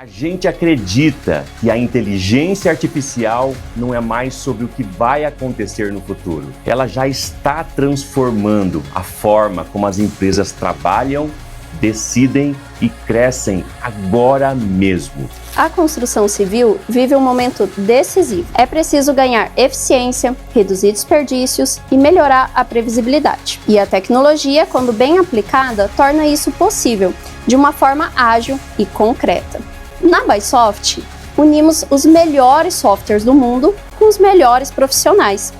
A gente acredita que a inteligência artificial não é mais sobre o que vai acontecer no futuro. Ela já está transformando a forma como as empresas trabalham, decidem e crescem agora mesmo. A construção civil vive um momento decisivo. É preciso ganhar eficiência, reduzir desperdícios e melhorar a previsibilidade. E a tecnologia, quando bem aplicada, torna isso possível, de uma forma ágil e concreta. Na Bysoft, unimos os melhores softwares do mundo com os melhores profissionais.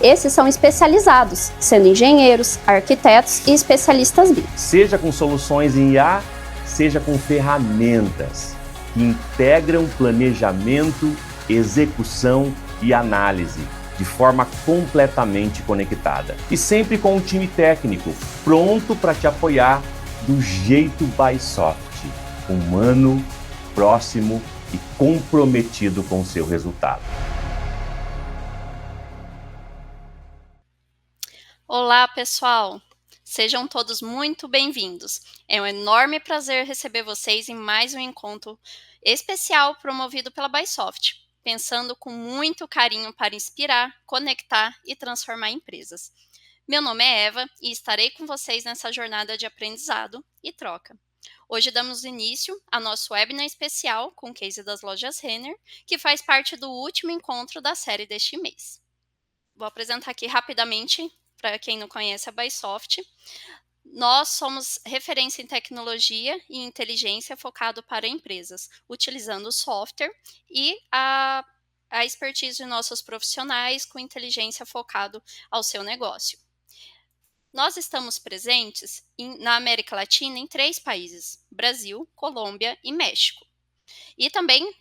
Esses são especializados, sendo engenheiros, arquitetos e especialistas BIM. Seja com soluções em IA, seja com ferramentas que integram planejamento, execução e análise de forma completamente conectada. E sempre com um time técnico pronto para te apoiar do jeito Bysoft, humano, próximo e comprometido com o seu resultado. Olá, pessoal! Sejam todos muito bem-vindos. É um enorme prazer receber vocês em mais um encontro especial promovido pela Bysoft, pensando com muito carinho para inspirar, conectar e transformar empresas. Meu nome é Eva e estarei com vocês nessa jornada de aprendizado e troca. Hoje damos início a nosso webinar especial com o case das lojas Renner, que faz parte do último encontro da série deste mês. Vou apresentar aqui rapidamente, para quem não conhece a Bysoft. Nós somos referência em tecnologia e inteligência focado para empresas, utilizando software e a expertise de nossos profissionais com inteligência focado ao seu negócio. Nós estamos presentes na América Latina em 3 países, Brasil, Colômbia e México. E também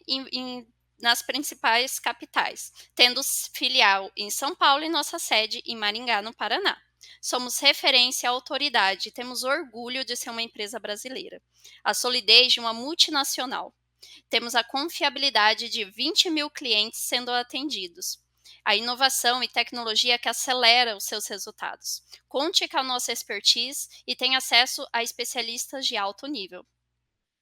nas principais capitais, tendo filial em São Paulo e nossa sede em Maringá, no Paraná. Somos referência à autoridade e temos orgulho de ser uma empresa brasileira. A solidez de uma multinacional. Temos a confiabilidade de 20 mil clientes sendo atendidos. A inovação e tecnologia que acelera os seus resultados. Conte com a nossa expertise e tenha acesso a especialistas de alto nível.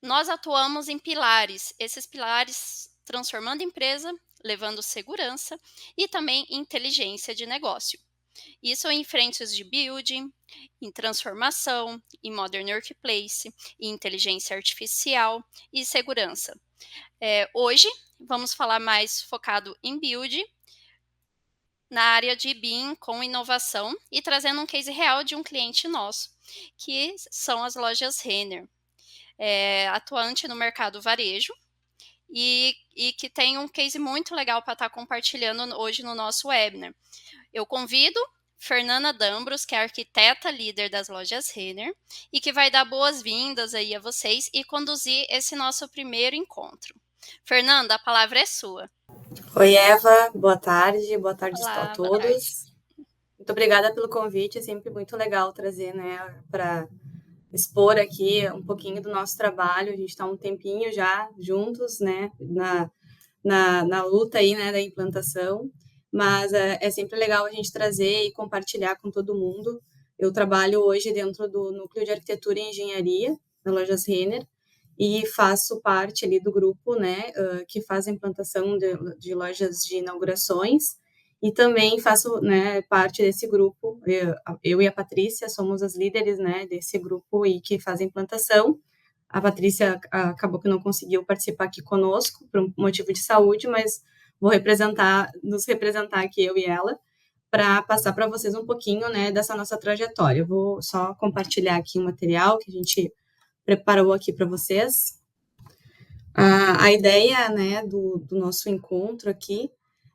Nós atuamos em pilares, esses pilares transformando a empresa, levando segurança e também inteligência de negócio. Isso em frentes de building, em transformação, em modern workplace, em inteligência artificial e segurança. Hoje vamos falar mais focado em build, na área de BIM com inovação e trazendo um case real de um cliente nosso, que são as lojas Renner. Atuante no mercado varejo e que tem um case muito legal para estar compartilhando hoje no nosso webinar. Eu convido Fernanda Dambros, que é a arquiteta líder das lojas Renner e que vai dar boas-vindas aí a vocês e conduzir esse nosso primeiro encontro. Fernanda, a palavra é sua. Oi, Eva, boa tarde Olá, a todos. Muito obrigada pelo convite, é sempre muito legal trazer, né, para expor aqui um pouquinho do nosso trabalho. A gente está um tempinho já juntos, né, na luta aí, né, da implantação, mas é sempre legal a gente trazer e compartilhar com todo mundo. Eu trabalho hoje dentro do Núcleo de Arquitetura e Engenharia, na Lojas Renner, e faço parte ali do grupo, né, que faz a implantação de lojas de inaugurações, e também faço, né, parte desse grupo, eu e a Patrícia somos as líderes, né, desse grupo e que faz a implantação. A Patrícia acabou que não conseguiu participar aqui conosco por um motivo de saúde, mas vou nos representar aqui, eu e ela, para passar para vocês um pouquinho, né, dessa nossa trajetória. Eu vou só compartilhar aqui o material que a gente preparou aqui para vocês. A ideia, né, do nosso encontro aqui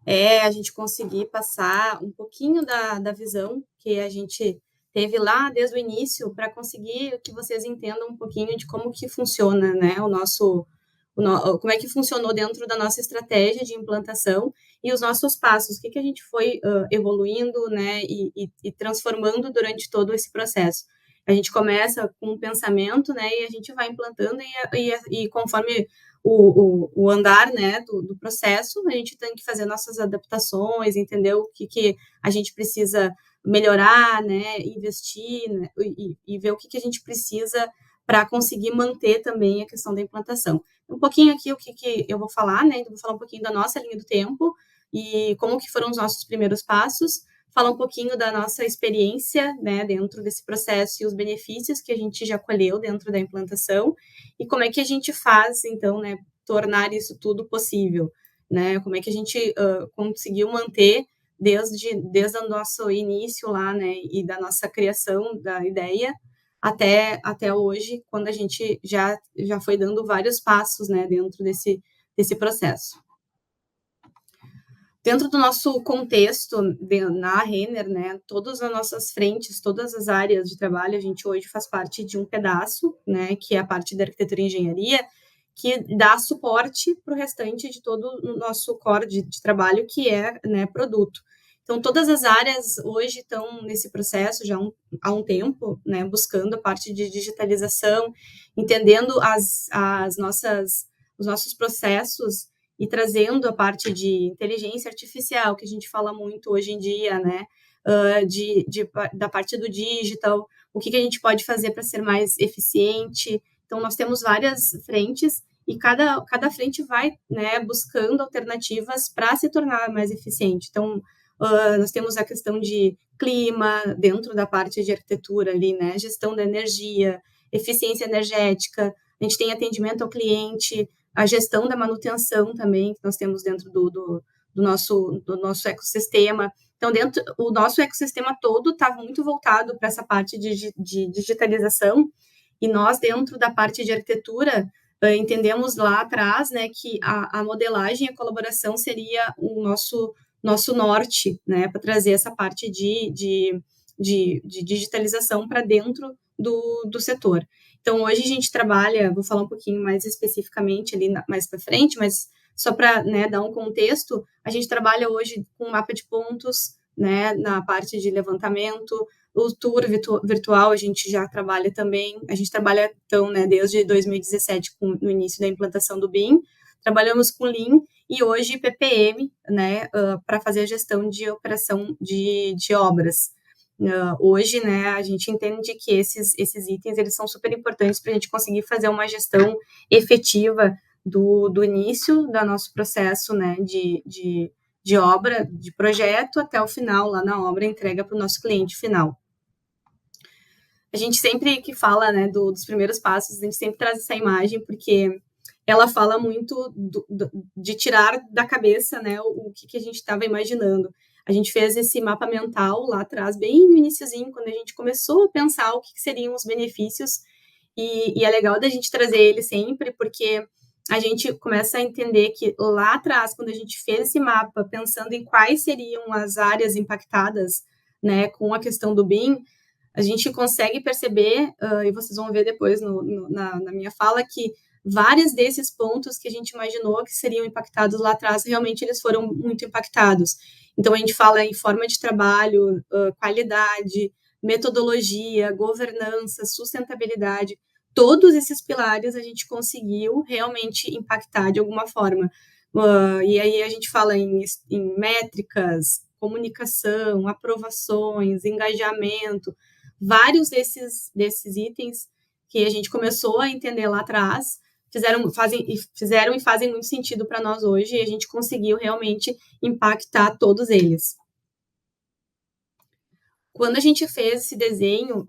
é a gente conseguir passar um pouquinho da visão que a gente teve lá desde o início para conseguir que vocês entendam um pouquinho de como que funciona, né, como é que funcionou dentro da nossa estratégia de implantação e os nossos passos, o que a gente foi evoluindo, né, e transformando durante todo esse processo. A gente começa com um pensamento, né, e a gente vai implantando e conforme o andar, né, do processo, a gente tem que fazer nossas adaptações, entender o que a gente precisa melhorar, né, investir, né, e ver o que a gente precisa para conseguir manter também a questão da implantação. um pouquinho aqui o que eu vou falar, né? Então, vou falar um pouquinho da nossa linha do tempo e como que foram os nossos primeiros passos, falar um pouquinho da nossa experiência, né, dentro desse processo e os benefícios que a gente já colheu dentro da implantação e como é que a gente faz, então, né, tornar isso tudo possível, né? Como é que a gente conseguiu manter desde o nosso início lá, né, e da nossa criação da ideia até hoje, quando a gente já foi dando vários passos, né, dentro desse processo. Dentro do nosso contexto na Renner, né, todas as nossas frentes, todas as áreas de trabalho, a gente hoje faz parte de um pedaço, né, que é a parte da arquitetura e engenharia, que dá suporte para o restante de todo o nosso core de trabalho, que é, né, produto. Então, todas as áreas hoje estão nesse processo já há um tempo, né, buscando a parte de digitalização, entendendo os nossos processos e trazendo a parte de inteligência artificial, que a gente fala muito hoje em dia, né, da parte do digital, o que a gente pode fazer para ser mais eficiente. Então, nós temos várias frentes e cada frente vai, né, buscando alternativas para se tornar mais eficiente. Então, nós temos a questão de clima dentro da parte de arquitetura ali, né, gestão da energia, eficiência energética, a gente tem atendimento ao cliente, a gestão da manutenção também, que nós temos dentro do nosso ecossistema. Então, o nosso ecossistema todo está muito voltado para essa parte de digitalização, e nós, dentro da parte de arquitetura, entendemos lá atrás, né, que a modelagem e a colaboração seria o nosso norte, né, para trazer essa parte de digitalização para dentro do setor. Então, hoje a gente trabalha, vou falar um pouquinho mais especificamente ali mais para frente, mas só para, né, dar um contexto, a gente trabalha hoje com mapa de pontos, né, na parte de levantamento, o tour virtual a gente já trabalha também, a gente trabalha, então, né, desde 2017, no início da implantação do BIM, trabalhamos com Lean e hoje PPM, né, para fazer a gestão de operação de obras. Hoje, né, a gente entende que esses itens eles são super importantes para a gente conseguir fazer uma gestão efetiva do início do nosso processo, né, de obra, de projeto, até o final, lá na obra, entrega para o nosso cliente final. A gente sempre que fala, né, dos primeiros passos, a gente sempre traz essa imagem, porque ela fala muito de tirar da cabeça, né, o que a gente estava imaginando. A gente fez esse mapa mental lá atrás, bem no iniciozinho, quando a gente começou a pensar o que seriam os benefícios, e é legal da gente trazer ele sempre, porque a gente começa a entender que lá atrás, quando a gente fez esse mapa, pensando em quais seriam as áreas impactadas, né, com a questão do BIM, a gente consegue perceber, e vocês vão ver depois na minha fala, que vários desses pontos que a gente imaginou que seriam impactados lá atrás, realmente eles foram muito impactados. Então, a gente fala em forma de trabalho, qualidade, metodologia, governança, sustentabilidade. Todos esses pilares a gente conseguiu realmente impactar de alguma forma. E aí a gente fala em métricas, comunicação, aprovações, engajamento, vários desses itens que a gente começou a entender lá atrás, fizeram e fazem muito sentido para nós hoje, e a gente conseguiu realmente impactar todos eles. Quando a gente fez esse desenho,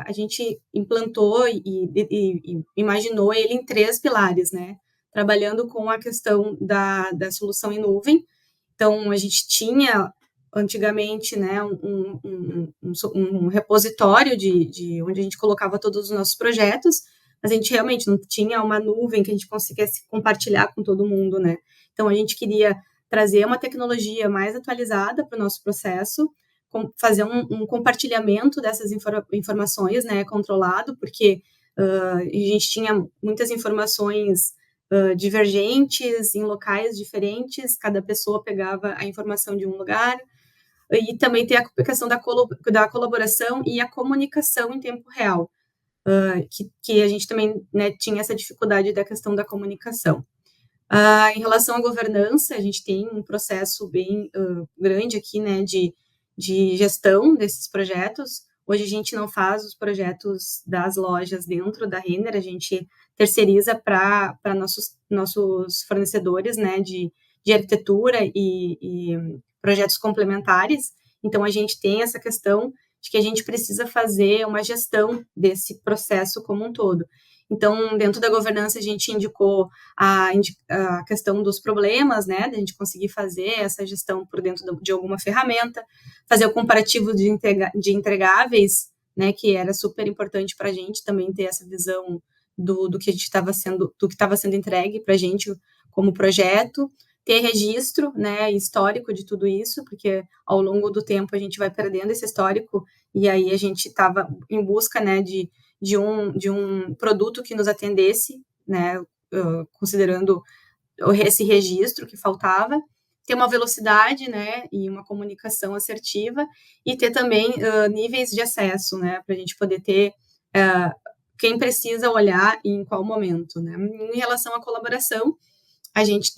a gente implantou e imaginou ele em 3 pilares, né? Trabalhando com a questão da solução em nuvem. Então, a gente tinha antigamente, né, um repositório de onde a gente colocava todos os nossos projetos, mas a gente realmente não tinha uma nuvem que a gente conseguisse compartilhar com todo mundo, né? Então, a gente queria trazer uma tecnologia mais atualizada para o nosso processo, fazer um compartilhamento dessas informações, né, controlado, porque a gente tinha muitas informações divergentes, em locais diferentes, cada pessoa pegava a informação de um lugar, e também tem a questão da colaboração e a comunicação em tempo real, que a gente também, né, tinha essa dificuldade da questão da comunicação. Em relação à governança, a gente tem um processo bem grande aqui, né, de gestão desses projetos. Hoje a gente não faz os projetos das lojas dentro da Renner, a gente terceiriza para nossos fornecedores, né, de arquitetura e projetos complementares. Então, a gente tem essa questão de que a gente precisa fazer uma gestão desse processo como um todo. Então, dentro da governança, a gente indicou a questão dos problemas, né, de a gente conseguir fazer essa gestão por dentro de alguma ferramenta, fazer o comparativo de entregáveis, né, que era super importante para a gente também ter essa visão do que estava sendo entregue para a gente como projeto, ter registro, né, histórico de tudo isso, porque ao longo do tempo a gente vai perdendo esse histórico, e aí a gente estava em busca, né, de um produto que nos atendesse, né, considerando esse registro que faltava, ter uma velocidade, né, e uma comunicação assertiva, e ter também níveis de acesso, né, para a gente poder ter quem precisa olhar e em qual momento, né. Em relação à colaboração, a gente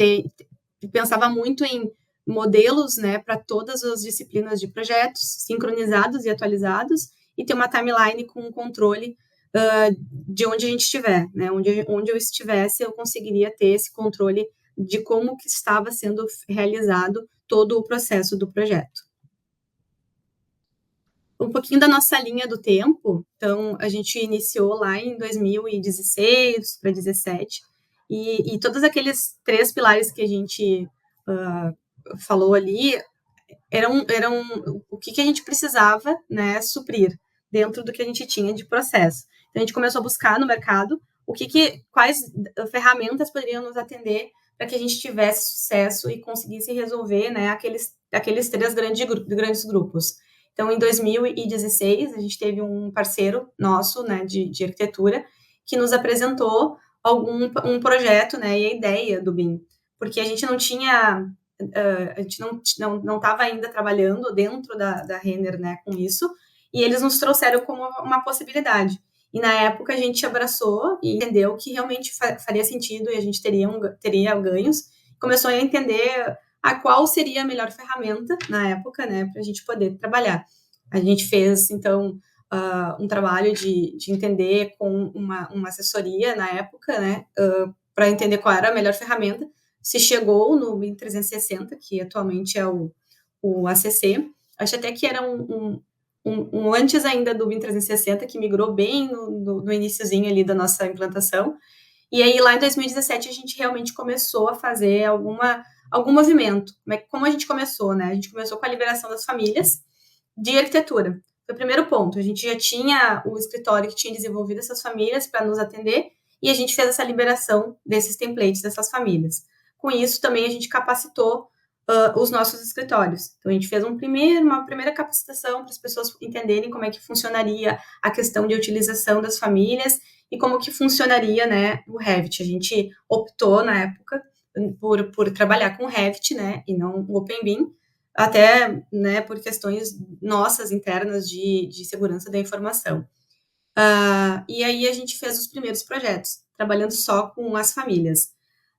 pensava muito em modelos, né, para todas as disciplinas de projetos, sincronizados e atualizados, e ter uma timeline com controle de onde a gente estiver, né, onde eu estivesse, eu conseguiria ter esse controle de como que estava sendo realizado todo o processo do projeto. Um pouquinho da nossa linha do tempo, então, a gente iniciou lá em 2016 para 2017, e todos aqueles 3 pilares que a gente falou ali, eram o que a gente precisava, né, suprir dentro do que a gente tinha de processo. Então, a gente começou a buscar no mercado quais ferramentas poderiam nos atender para que a gente tivesse sucesso e conseguisse resolver, né, aqueles 3 grandes grupos. Então, em 2016, a gente teve um parceiro nosso, né, de arquitetura, que nos apresentou um projeto, né, e a ideia do BIM, porque a gente não tinha a gente não estava ainda trabalhando dentro da Renner, né, com isso, e eles nos trouxeram como uma possibilidade. E na época a gente abraçou e entendeu que realmente faria sentido e a gente teria ganhos. Começou a entender qual seria a melhor ferramenta na época, né, para a gente poder trabalhar. A gente fez, então, um trabalho de entender com uma assessoria na época, né, para entender qual era a melhor ferramenta. Se chegou no BIM 360, que atualmente é o ACC. Acho até que era um antes ainda do BIM 360, que migrou bem no iniciozinho ali da nossa implantação. E aí, lá em 2017, a gente realmente começou a fazer algum movimento. Como a gente começou, né? A gente começou com a liberação das famílias de arquitetura. Foi o primeiro ponto. A gente já tinha o escritório que tinha desenvolvido essas famílias para nos atender, e a gente fez essa liberação desses templates, dessas famílias. Com isso, também a gente capacitou os nossos escritórios. Então, a gente fez uma primeira capacitação para as pessoas entenderem como é que funcionaria a questão de utilização das famílias e como que funcionaria, né, o Revit. A gente optou, na época, por trabalhar com o Revit, né, e não o OpenBIM, até, né, por questões nossas internas de segurança da informação. E aí a gente fez os primeiros projetos, trabalhando só com as famílias.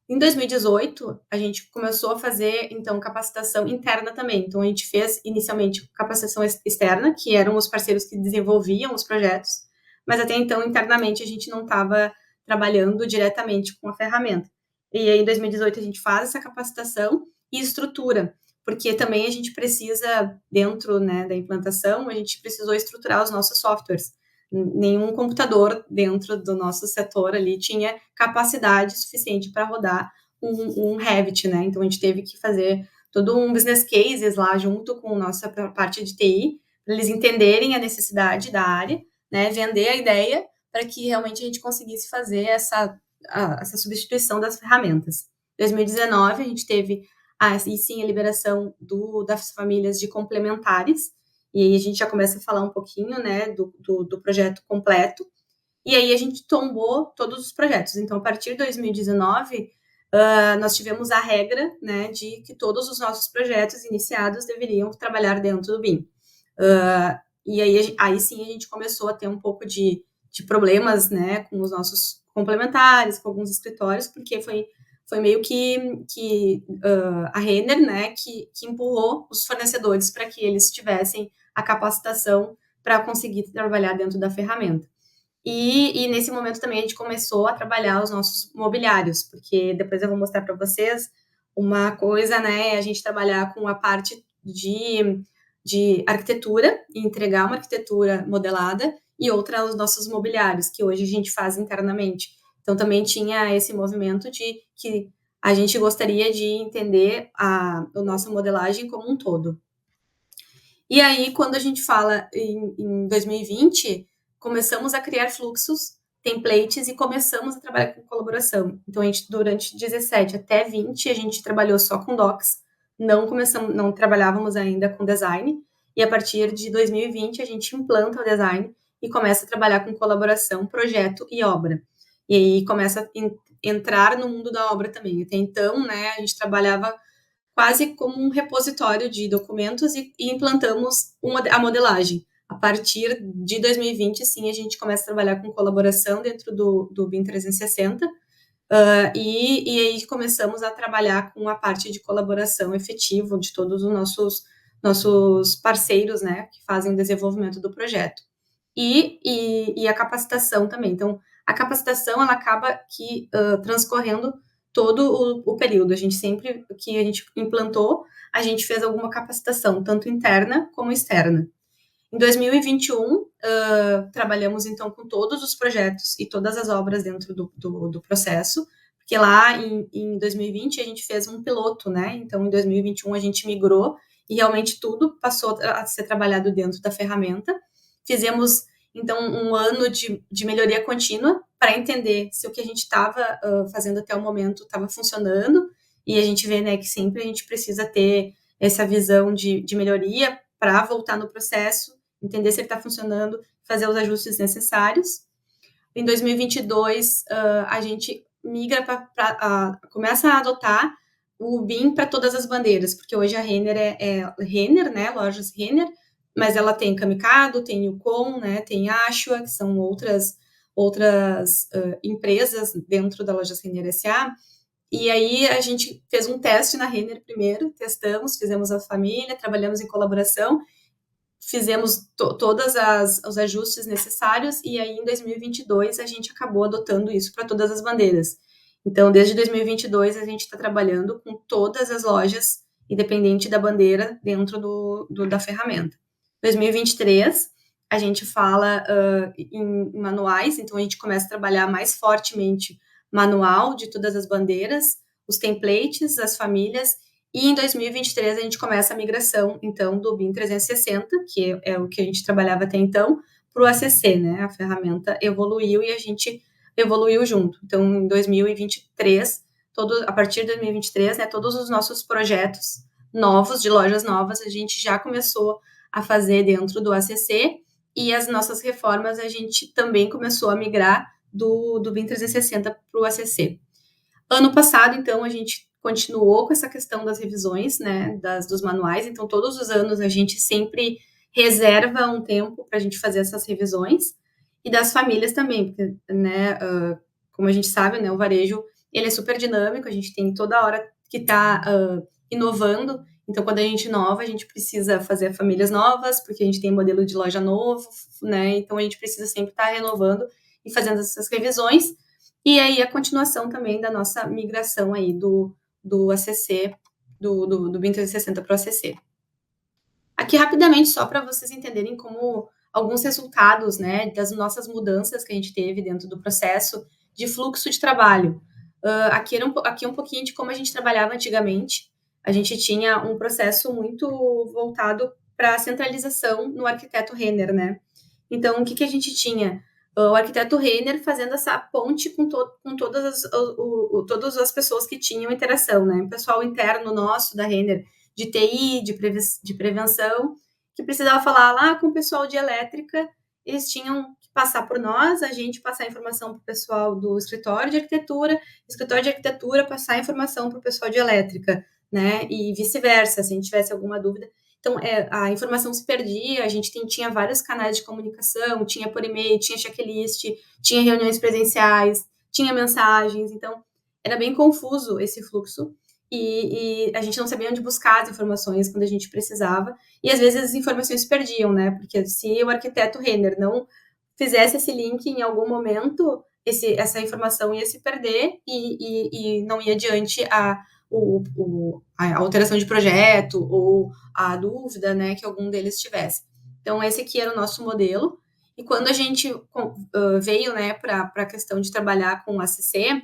Em 2018, a gente começou a fazer, então, capacitação interna também. Então, a gente fez, inicialmente, capacitação externa, que eram os parceiros que desenvolviam os projetos, mas até então, internamente, a gente não estava trabalhando diretamente com a ferramenta. E aí, em 2018, a gente faz essa capacitação e estrutura, porque também a gente precisa, dentro, né, da implantação, a gente precisou estruturar os nossos softwares. Nenhum computador dentro do nosso setor ali tinha capacidade suficiente para rodar um Revit, né? Então, a gente teve que fazer todo um business cases lá junto com a nossa parte de TI, para eles entenderem a necessidade da área, né? Vender a ideia para que realmente a gente conseguisse fazer essa substituição das ferramentas. Em 2019, a gente teve, e sim, a liberação das famílias de complementares, e aí a gente já começa a falar um pouquinho, né, do projeto completo. E aí a gente tombou todos os projetos. Então, a partir de 2019, nós tivemos a regra, né, de que todos os nossos projetos iniciados deveriam trabalhar dentro do BIM. E aí sim a gente começou a ter um pouco de problemas, né, com os nossos complementares, com alguns escritórios, porque foi meio que a Renner, né, que empurrou os fornecedores para que eles tivessem a capacitação para conseguir trabalhar dentro da ferramenta. E nesse momento também a gente começou a trabalhar os nossos mobiliários, porque depois eu vou mostrar para vocês uma coisa, né, a gente trabalhar com a parte de arquitetura, e entregar uma arquitetura modelada, e outra os nossos mobiliários, que hoje a gente faz internamente. Então também tinha esse movimento de que a gente gostaria de entender a nossa modelagem como um todo. E aí, quando a gente fala em 2020, começamos a criar fluxos, templates e começamos a trabalhar com colaboração. Então, a gente, durante 17 até 20, a gente trabalhou só com docs, não trabalhávamos ainda com design, e a partir de 2020 a gente implanta o design e começa a trabalhar com colaboração, projeto e obra. E aí começa a entrar no mundo da obra também. Até então, né, a gente trabalhava quase como um repositório de documentos e implantamos a modelagem. A partir de 2020, sim, a gente começa a trabalhar com colaboração dentro do BIM 360, e aí começamos a trabalhar com a parte de colaboração efetiva de todos os nossos parceiros, né, que fazem o desenvolvimento do projeto. E a capacitação também. Então, a capacitação, ela acaba transcorrendo todo o período. A gente sempre que a gente implantou, a gente fez alguma capacitação, tanto interna como externa. Em 2021, trabalhamos, então, com todos os projetos e todas as obras dentro do processo, porque lá em 2020 a gente fez um piloto, né? Então, em 2021 a gente migrou e realmente tudo passou a ser trabalhado dentro da ferramenta. Fizemos, então, um ano de melhoria contínua para entender se o que a gente estava fazendo até o momento estava funcionando, e a gente vê, né, que sempre a gente precisa ter essa visão de melhoria para voltar no processo, entender se ele está funcionando, fazer os ajustes necessários. Em 2022, a gente começa a adotar o BIM para todas as bandeiras, porque hoje a Renner é Renner, né, lojas Renner, mas ela tem Camicado, tem Yukon, né, tem Ashua, que são outras empresas dentro da Lojas Renner S.A., e aí a gente fez um teste na Renner primeiro, testamos, fizemos a família, trabalhamos em colaboração, fizemos todos os ajustes necessários, e aí em 2022 a gente acabou adotando isso para todas as bandeiras. Então, desde 2022 a gente está trabalhando com todas as lojas, independente da bandeira, dentro da ferramenta. 2023, a gente fala em manuais, então a gente começa a trabalhar mais fortemente manual de todas as bandeiras, os templates, as famílias, e em 2023 a gente começa a migração, então, do BIM 360, que é o que a gente trabalhava até então, para o ACC, né? A ferramenta evoluiu e a gente evoluiu junto. Então, em 2023, a partir de 2023, né, todos os nossos projetos novos, de lojas novas, a gente já começou a fazer dentro do ACC, e as nossas reformas a gente também começou a migrar do BIM 360 para o ACC. Ano passado, então, a gente continuou com essa questão das revisões, né, dos manuais, então todos os anos a gente sempre reserva um tempo para a gente fazer essas revisões, e das famílias também, porque, né, como a gente sabe, né, o varejo, ele é super dinâmico, a gente tem toda hora que está inovando. Então, quando a gente inova, a gente precisa fazer famílias novas, porque a gente tem modelo de loja novo, né? Então, a gente precisa sempre estar renovando e fazendo essas revisões. E aí, a continuação também da nossa migração aí do ACC, do BIM 360 para o ACC. Aqui, rapidamente, só para vocês entenderem como alguns resultados, né, das nossas mudanças que a gente teve dentro do processo de fluxo de trabalho. Aqui é um pouquinho de como a gente trabalhava antigamente. A gente tinha um processo muito voltado para a centralização no arquiteto Renner, né? Então, o que a gente tinha? O arquiteto Renner fazendo essa ponte com todas as pessoas que tinham interação, né? O pessoal interno nosso da Renner, de TI, de prevenção, que precisava falar lá com o pessoal de elétrica, eles tinham que passar por nós, a gente passar a informação para o pessoal do escritório de arquitetura passar a informação para o pessoal de elétrica, né, e vice-versa, se a gente tivesse alguma dúvida. Então, a informação se perdia, a gente tinha vários canais de comunicação, tinha por e-mail, tinha checklist, tinha reuniões presenciais, tinha mensagens, então, era bem confuso esse fluxo. e a gente não sabia onde buscar as informações quando a gente precisava, e às vezes as informações se perdiam, né? Porque se o arquiteto Renner não fizesse esse link em algum momento, essa informação ia se perder e não ia adiante a alteração de projeto ou a dúvida, né, que algum deles tivesse. Então, esse aqui era o nosso modelo. E quando a gente veio, né, para a questão de trabalhar com ACC,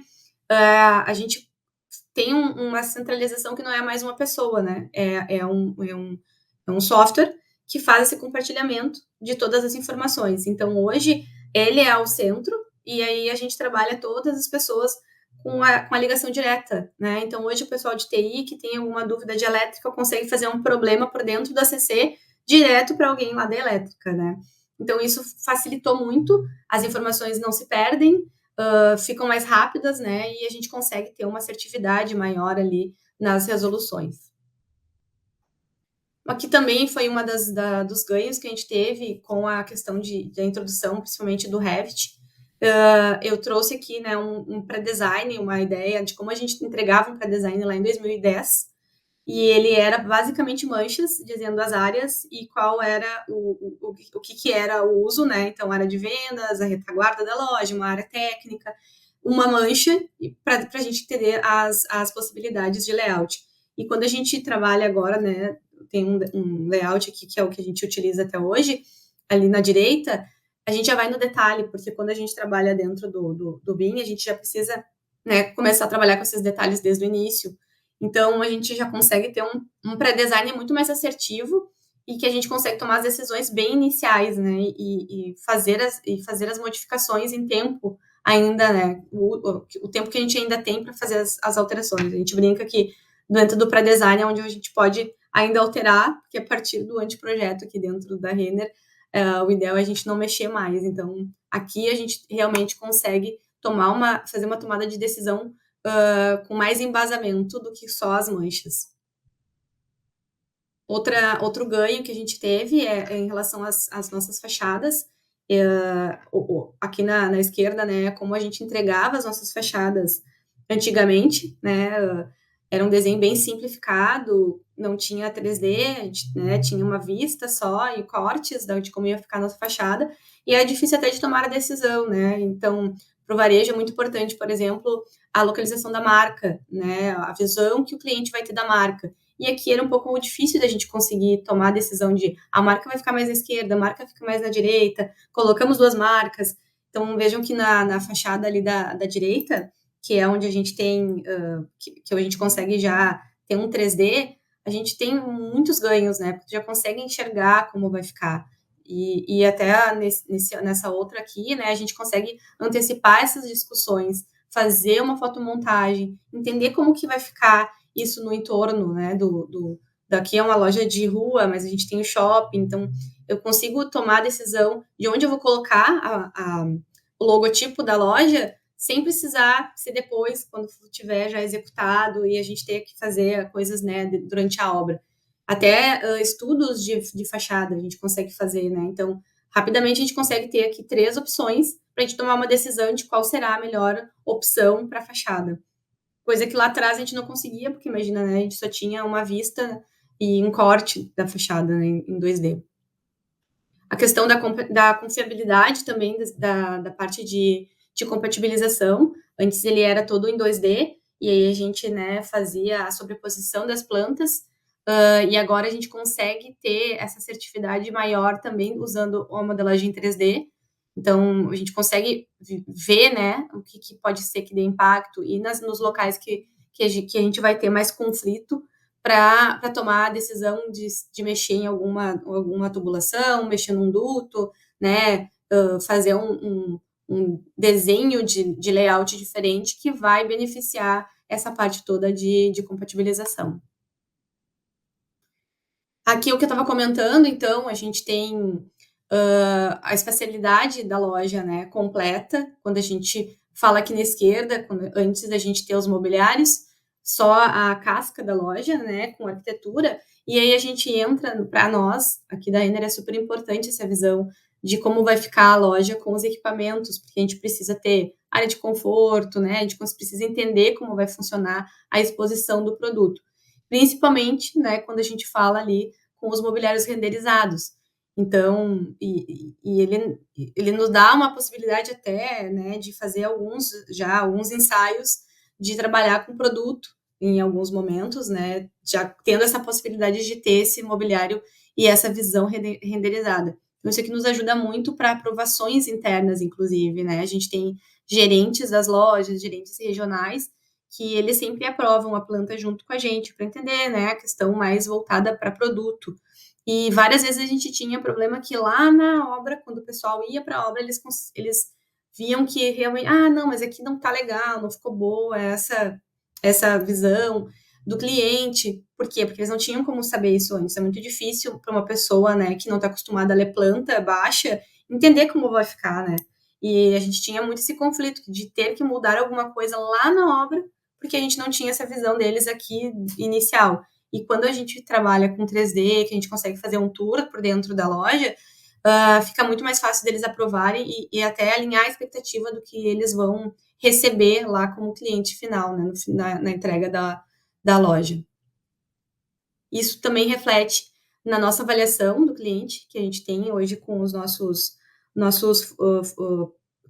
a gente tem uma centralização que não é mais uma pessoa, né? É um software que faz esse compartilhamento de todas as informações. Então, hoje, ele é o centro, e aí a gente trabalha todas as pessoas com a ligação direta, né? Então, hoje, o pessoal de TI que tem alguma dúvida de elétrica consegue fazer um problema por dentro da ACC direto para alguém lá da elétrica, né? Então, isso facilitou muito, as informações não se perdem, ficam mais rápidas, né? E a gente consegue ter uma assertividade maior ali nas resoluções. Aqui também foi uma dos ganhos que a gente teve com a questão da introdução, principalmente do Revit. Eu trouxe aqui, né, um pré-design, uma ideia de como a gente entregava um pré-design lá em 2010, e ele era basicamente manchas, dizendo as áreas e qual era o que era o uso, né? Então, área de vendas, a retaguarda da loja, uma área técnica, uma mancha, para a gente entender as possibilidades de layout. E quando a gente trabalha agora, né, tem um layout aqui que é o que a gente utiliza até hoje, ali na direita, a gente já vai no detalhe, porque quando a gente trabalha dentro do BIM, a gente já precisa, né, começar a trabalhar com esses detalhes desde o início. Então, a gente já consegue ter um pré-design muito mais assertivo e que a gente consegue tomar as decisões bem iniciais, né? E fazer as modificações em tempo ainda, né? O tempo que a gente ainda tem para fazer as alterações. A gente brinca que dentro do pré-design é onde a gente pode ainda alterar, porque a partir do anteprojeto aqui dentro da Renner, o ideal é a gente não mexer mais. Então, aqui a gente realmente consegue fazer uma tomada de decisão com mais embasamento do que só as manchas. Outro ganho que a gente teve é em relação às nossas fachadas. Aqui na esquerda, né, como a gente entregava as nossas fachadas antigamente, né, era um desenho bem simplificado, não tinha 3D, a gente, né, tinha uma vista só e cortes de como ia ficar a nossa fachada, e é difícil até de tomar a decisão, né, então, para o varejo é muito importante, por exemplo, a localização da marca, né, a visão que o cliente vai ter da marca, e aqui era um pouco difícil da gente conseguir tomar a decisão de a marca vai ficar mais à esquerda, a marca fica mais na direita, colocamos duas marcas, então vejam que na fachada ali da direita, que é onde a gente tem, que a gente consegue já ter um 3D, a gente tem muitos ganhos, né? Porque já consegue enxergar como vai ficar. E até nessa outra aqui, né, a gente consegue antecipar essas discussões, fazer uma fotomontagem, entender como que vai ficar isso no entorno, né, daqui é uma loja de rua, mas a gente tem o shopping, então eu consigo tomar a decisão de onde eu vou colocar o logotipo da loja, sem precisar ser depois, quando tiver já executado e a gente ter que fazer coisas, né, durante a obra. Até estudos de fachada a gente consegue fazer, né? Então, rapidamente a gente consegue ter aqui 3 opções para a gente tomar uma decisão de qual será a melhor opção para a fachada. Coisa que lá atrás a gente não conseguia, porque imagina, né, a gente só tinha uma vista e um corte da fachada, né, em 2D. A questão da confiabilidade também, da parte de compatibilização. Antes ele era todo em 2D, e aí a gente, né, fazia a sobreposição das plantas, e agora a gente consegue ter essa assertividade maior também usando a modelagem em 3D. Então, a gente consegue ver, né, o que pode ser que dê impacto, e nos locais que a gente vai ter mais conflito, para tomar a decisão de mexer em alguma tubulação, mexer num duto, né, fazer um desenho de layout diferente que vai beneficiar essa parte toda de compatibilização. Aqui o que eu estava comentando, então, a gente tem a espacialidade da loja, né, completa, quando a gente fala aqui na esquerda, antes da gente ter os mobiliários, só a casca da loja, né, com arquitetura, e aí a gente entra, para nós, aqui da Renner é super importante essa visão de como vai ficar a loja com os equipamentos, porque a gente precisa ter área de conforto, né? A gente precisa entender como vai funcionar a exposição do produto, principalmente, né, quando a gente fala ali com os mobiliários renderizados. Então, ele nos dá uma possibilidade até, né, de fazer alguns ensaios de trabalhar com produto em alguns momentos, né, já tendo essa possibilidade de ter esse mobiliário e essa visão renderizada. Então, isso aqui nos ajuda muito para aprovações internas, inclusive, né? A gente tem gerentes das lojas, gerentes regionais, que eles sempre aprovam a planta junto com a gente para entender, né, a questão mais voltada para produto. E várias vezes a gente tinha problema que lá na obra, quando o pessoal ia para a obra, eles viam que realmente, não, mas aqui não tá legal, não ficou boa essa visão do cliente. Por quê? Porque eles não tinham como saber isso antes. É muito difícil para uma pessoa, né, que não está acostumada a ler planta baixa, entender como vai ficar, né? E a gente tinha muito esse conflito de ter que mudar alguma coisa lá na obra, porque a gente não tinha essa visão deles aqui inicial. E quando a gente trabalha com 3D, que a gente consegue fazer um tour por dentro da loja, fica muito mais fácil deles aprovarem e até alinhar a expectativa do que eles vão receber lá como cliente final, né, na entrega da loja. Isso também reflete na nossa avaliação do cliente, que a gente tem hoje com os nossos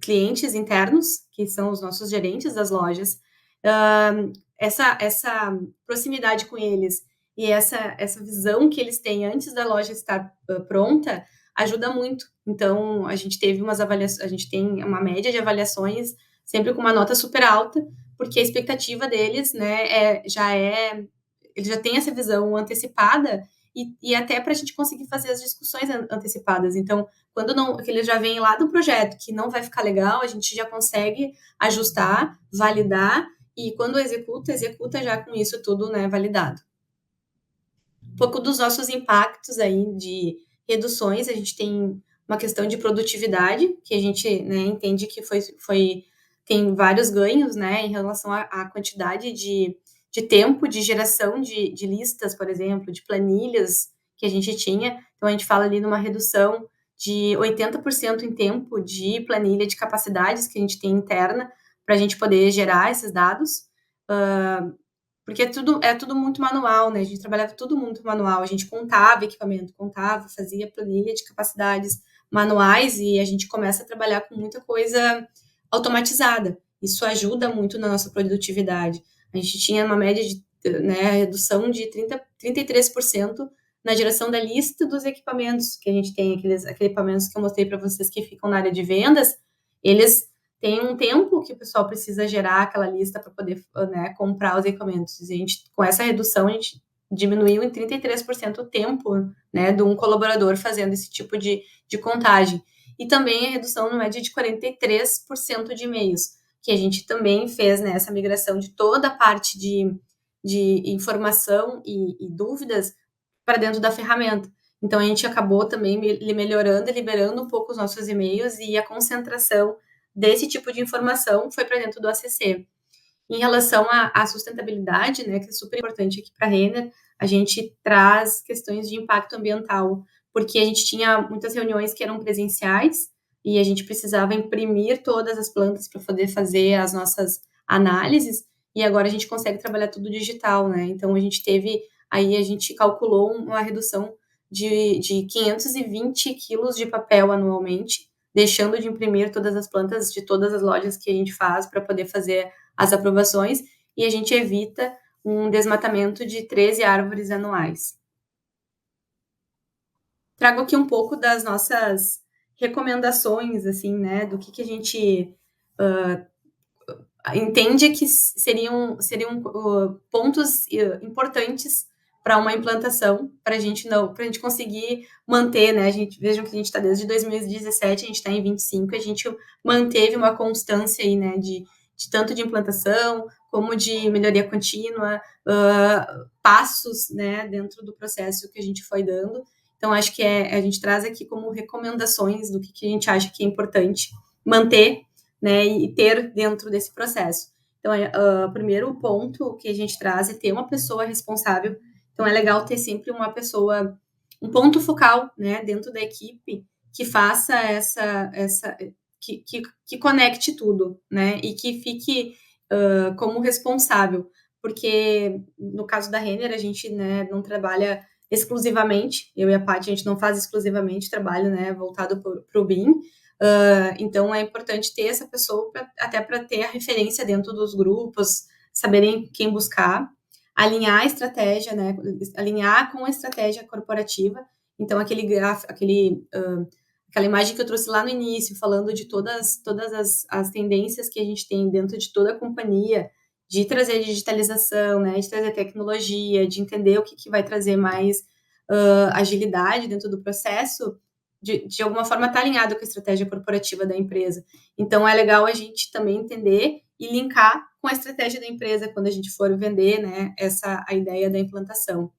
clientes internos, que são os nossos gerentes das lojas. Essa proximidade com eles e essa visão que eles têm antes da loja estar pronta ajuda muito. Então, a gente tem uma média de avaliações sempre com uma nota super alta, porque a expectativa deles, né, eles já têm essa visão antecipada e até para a gente conseguir fazer as discussões antecipadas. Então, quando eles já vêm lá do projeto que não vai ficar legal, a gente já consegue ajustar, validar, e quando executa já com isso tudo, né, validado. Um pouco dos nossos impactos aí de reduções, a gente tem uma questão de produtividade, que a gente, né, entende que tem vários ganhos, né, em relação à quantidade de tempo de geração de listas, por exemplo, de planilhas que a gente tinha. Então, a gente fala ali numa redução de 80% em tempo de planilha de capacidades que a gente tem interna para a gente poder gerar esses dados, porque é tudo muito manual, né? A gente trabalhava tudo muito manual, a gente contava equipamento, fazia planilha de capacidades manuais e a gente começa a trabalhar com muita coisa automatizada. Isso ajuda muito na nossa produtividade. A gente tinha uma média de, né, redução de 33% na geração da lista dos equipamentos que a gente tem, aqueles equipamentos que eu mostrei para vocês que ficam na área de vendas, eles têm um tempo que o pessoal precisa gerar aquela lista para poder, né, comprar os equipamentos. E com essa redução, a gente diminuiu em 33% o tempo, né, de um colaborador fazendo esse tipo de contagem. E também a redução no média de 43% de e-mails, que a gente também fez, né, essa migração de toda a parte de informação e dúvidas para dentro da ferramenta. Então, a gente acabou também melhorando e liberando um pouco os nossos e-mails e a concentração desse tipo de informação foi para dentro do ACC. Em relação à sustentabilidade, né, que é super importante aqui para a Renner, a gente traz questões de impacto ambiental, porque a gente tinha muitas reuniões que eram presenciais e a gente precisava imprimir todas as plantas para poder fazer as nossas análises, e agora a gente consegue trabalhar tudo digital, né? Então, a gente calculou uma redução de 520 quilos de papel anualmente, deixando de imprimir todas as plantas de todas as lojas que a gente faz para poder fazer as aprovações, e a gente evita um desmatamento de 13 árvores anuais. Trago aqui um pouco das nossas recomendações, assim, né, do que a gente entende que seriam pontos importantes para uma implantação, para a gente conseguir manter, né? Vejam que a gente está desde 2017, a gente está em 25, a gente manteve uma constância aí, né? De tanto de implantação como de melhoria contínua, passos, né? Dentro do processo que a gente foi dando. Então, acho que a gente traz aqui como recomendações do que a gente acha que é importante manter, né? E ter dentro desse processo. Então, o primeiro ponto que a gente traz é ter uma pessoa responsável. Então, é legal ter sempre uma pessoa, um ponto focal, né, dentro da equipe, que faça que conecte tudo, né? E que fique como responsável, porque no caso da Renner, a gente, né, não trabalha exclusivamente, eu e a Paty, a gente não faz exclusivamente trabalho, né, voltado para o BIM, então é importante ter essa pessoa até para ter a referência dentro dos grupos, saberem quem buscar, alinhar a estratégia, né, alinhar com a estratégia corporativa, então aquele gráfico, aquela imagem que eu trouxe lá no início, falando de todas as tendências que a gente tem dentro de toda a companhia, de trazer digitalização, né, de trazer tecnologia, de entender o que vai trazer mais agilidade dentro do processo, de alguma forma está alinhado com a estratégia corporativa da empresa. Então, é legal a gente também entender e linkar com a estratégia da empresa quando a gente for vender, né, a ideia da implantação.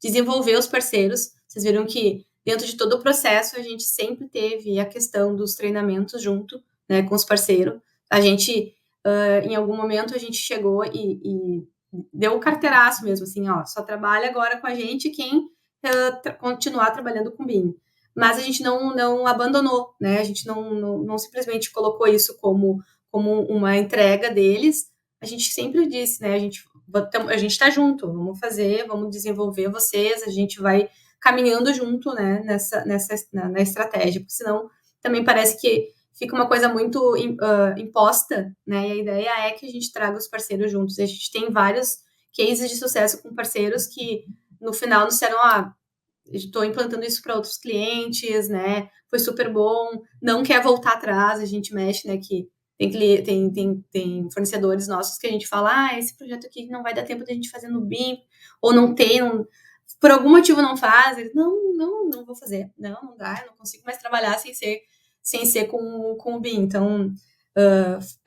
Desenvolver os parceiros. Vocês viram que dentro de todo o processo a gente sempre teve a questão dos treinamentos junto, né, com os parceiros. A gente, em algum momento, a gente chegou e deu um carteiraço mesmo, assim, ó, só trabalha agora com a gente quem continuar trabalhando com BIM. Mas a gente não abandonou, né? A gente não simplesmente colocou isso como uma entrega deles. A gente sempre disse, né? A gente está junto, vamos fazer, vamos desenvolver vocês, a gente vai caminhando junto, né? Na estratégia, porque senão também parece que fica uma coisa muito imposta, né? E a ideia é que a gente traga os parceiros juntos. E a gente tem vários cases de sucesso com parceiros que no final nos disseram, estou implantando isso para outros clientes, né? Foi super bom, não quer voltar atrás, a gente mexe, né? Que tem fornecedores nossos que a gente fala, esse projeto aqui não vai dar tempo da gente fazer no BIM, ou não tem, por algum motivo não faz, não vou fazer, não dá, eu não consigo mais trabalhar sem ser com o BIM. Então,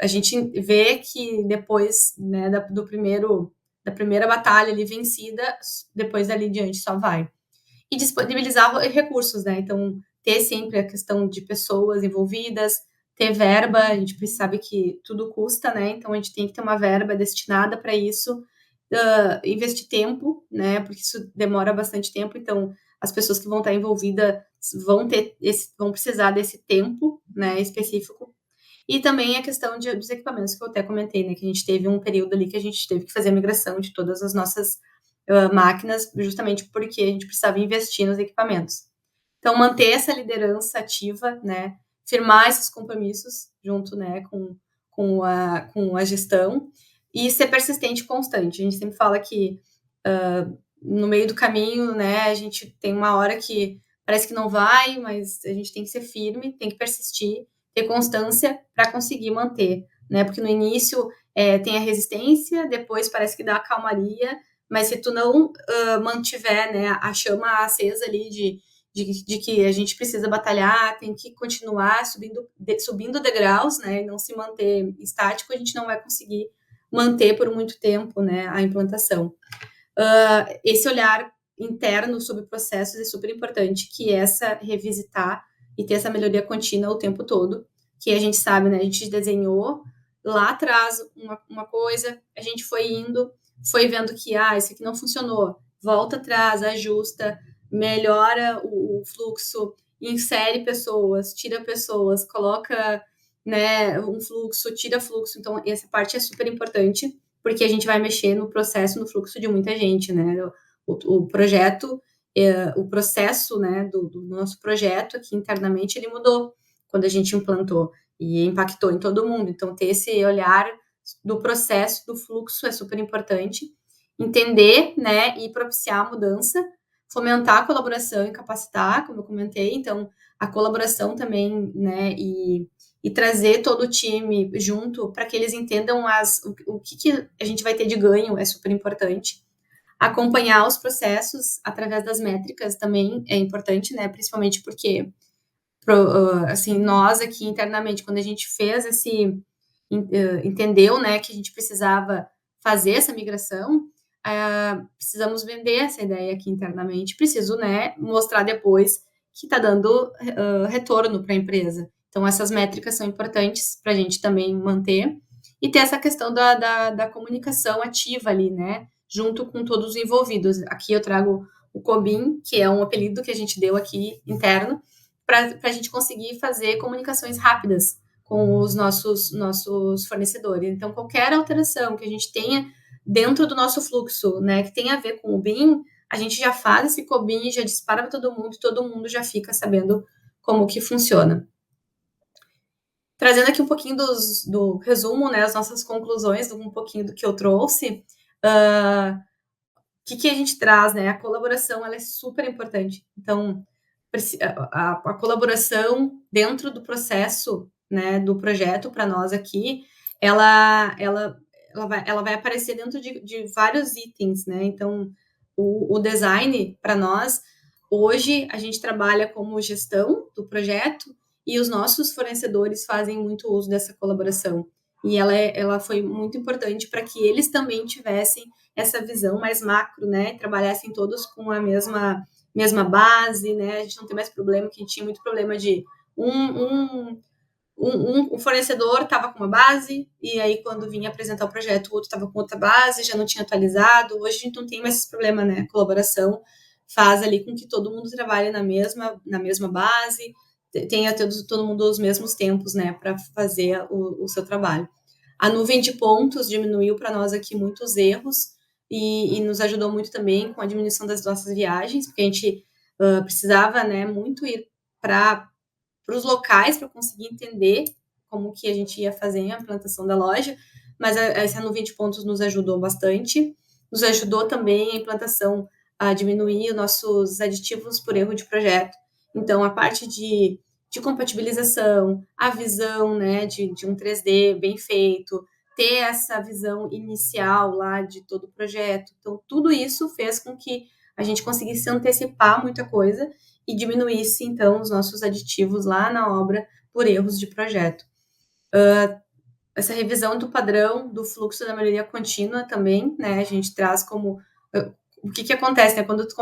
a gente vê que depois, né, da primeira batalha ali vencida, depois dali diante só vai. E disponibilizar recursos, né? Então, ter sempre a questão de pessoas envolvidas, ter verba, a gente sabe que tudo custa, né? Então, a gente tem que ter uma verba destinada para isso, investir tempo, né? Porque isso demora bastante tempo, então as pessoas que vão estar envolvidas vão precisar desse tempo, né, específico. E também a questão dos equipamentos, que eu até comentei, né? Que a gente teve um período ali que a gente teve que fazer a migração de todas as nossas máquinas, justamente porque a gente precisava investir nos equipamentos. Então, manter essa liderança ativa, né, firmar esses compromissos junto, né, com a gestão e ser persistente e constante. A gente sempre fala que no meio do caminho, né, a gente tem uma hora que parece que não vai, mas a gente tem que ser firme, tem que persistir, ter constância para conseguir manter, né, porque no início tem a resistência, depois parece que dá a calmaria, mas se tu não mantiver, né, a chama acesa ali de que a gente precisa batalhar, tem que continuar subindo degraus, né, e não se manter estático, a gente não vai conseguir manter por muito tempo, né, a implantação. Esse olhar interno sobre processos é super importante, que é revisitar e ter essa melhoria contínua o tempo todo, que a gente sabe, né, a gente desenhou lá atrás uma coisa, a gente foi indo, foi vendo que, isso aqui não funcionou, volta atrás, ajusta, melhora o fluxo, insere pessoas, tira pessoas, coloca, né, um fluxo, tira fluxo. Então, essa parte é super importante, porque a gente vai mexer no processo, no fluxo de muita gente, né? O projeto, o processo, né, do nosso projeto aqui internamente, ele mudou quando a gente implantou e impactou em todo mundo. Então, ter esse olhar do processo, do fluxo é super importante. Entender, né, e propiciar a mudança, fomentar a colaboração e capacitar, como eu comentei. Então, a colaboração também, né, e trazer todo o time junto para que eles entendam o que a gente vai ter de ganho é super importante. Acompanhar os processos através das métricas também é importante, né, principalmente porque assim, nós aqui internamente, quando a gente fez entendeu, né, que a gente precisava fazer essa migração, precisamos vender essa ideia aqui internamente, preciso, né, mostrar depois que está dando retorno para a empresa. Então, essas métricas são importantes para a gente também manter e ter essa questão da comunicação ativa ali, né, junto com todos os envolvidos. Aqui eu trago o COBIM, que é um apelido que a gente deu aqui interno, para a gente conseguir fazer comunicações rápidas com os nossos fornecedores. Então, qualquer alteração que a gente tenha dentro do nosso fluxo, né, que tenha a ver com o BIM, a gente já faz esse COBIN, já dispara para todo mundo já fica sabendo como que funciona. Trazendo aqui um pouquinho do resumo, né, as nossas conclusões, um pouquinho do que eu trouxe, o que a gente traz, né? A colaboração, ela é super importante. Então, a colaboração dentro do processo, né, do projeto para nós aqui, ela vai aparecer dentro de vários itens, né? Então, o design, para nós, hoje, a gente trabalha como gestão do projeto e os nossos fornecedores fazem muito uso dessa colaboração. E ela foi muito importante para que eles também tivessem essa visão mais macro, né? Trabalhassem todos com a mesma base, né? A gente não tem mais problema, que a gente tinha muito problema de um fornecedor estava com uma base, e aí quando vinha apresentar o projeto, o outro estava com outra base, já não tinha atualizado. Hoje a gente não tem mais esse problema, né? A colaboração faz ali com que todo mundo trabalhe na mesma base, tenha todo mundo os mesmos tempos, né, para fazer o seu trabalho. A nuvem de pontos diminuiu para nós aqui muitos erros e nos ajudou muito também com a diminuição das nossas viagens, porque a gente precisava, né, muito ir para os locais para conseguir entender como que a gente ia fazer a implantação da loja, mas essa nuvem de pontos nos ajudou bastante. Nos ajudou também a implantação a diminuir os nossos aditivos por erro de projeto. Então, a parte de compatibilização, a visão, né, de um 3D bem feito, ter essa visão inicial lá de todo o projeto. Então, tudo isso fez com que a gente conseguisse antecipar muita coisa e diminuísse, então, os nossos aditivos lá na obra por erros de projeto. Essa revisão do padrão do fluxo da melhoria contínua também, né, a gente traz como... O que acontece, né, quando tu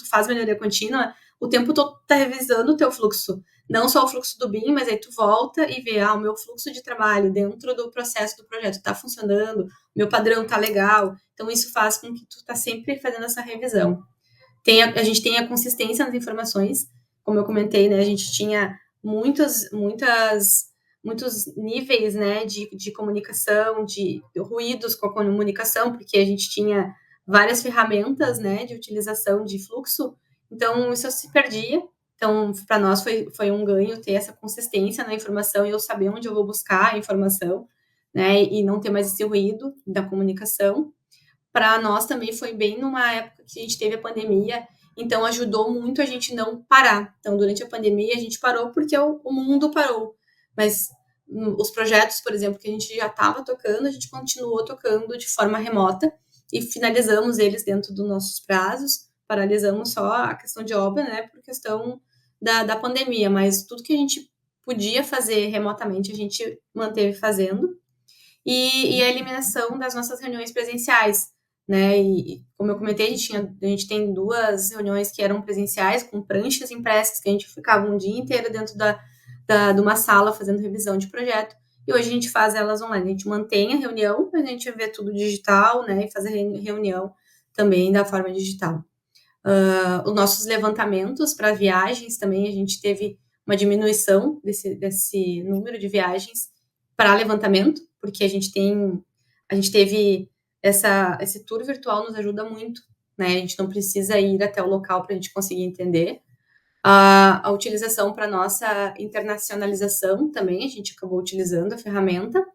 faz melhoria contínua, o tempo todo tá revisando o teu fluxo, não só o fluxo do BIM, mas aí tu volta e vê, o meu fluxo de trabalho dentro do processo do projeto tá funcionando, meu padrão tá legal, então isso faz com que tu tá sempre fazendo essa revisão. A gente tem a consistência nas informações, como eu comentei, né, a gente tinha muitos níveis, né, de comunicação, de ruídos com a comunicação, porque a gente tinha várias ferramentas, né, de utilização de fluxo, então isso se perdia. Então, para nós foi um ganho ter essa consistência na informação e eu saber onde eu vou buscar a informação, né, e não ter mais esse ruído da comunicação. Para nós também foi bem numa época que a gente teve a pandemia, então ajudou muito a gente não parar. Então, durante a pandemia, a gente parou porque o mundo parou, mas os projetos, por exemplo, que a gente já estava tocando, a gente continuou tocando de forma remota, e finalizamos eles dentro dos nossos prazos, paralisamos só a questão de obra, né, por questão da pandemia, mas tudo que a gente podia fazer remotamente, a gente manteve fazendo, e a eliminação das nossas reuniões presenciais, né, e como eu comentei, a gente tem 2 reuniões que eram presenciais, com pranchas impressas, que a gente ficava um dia inteiro dentro de uma sala fazendo revisão de projeto, e hoje a gente faz elas online. A gente mantém a reunião, mas a gente vê tudo digital, né, e faz a reunião também da forma digital. Os nossos levantamentos para viagens também, a gente teve uma diminuição desse número de viagens para levantamento, porque a gente teve esse tour virtual nos ajuda muito, né, a gente não precisa ir até o local para a gente conseguir entender. A utilização para nossa internacionalização também, a gente acabou utilizando a ferramenta,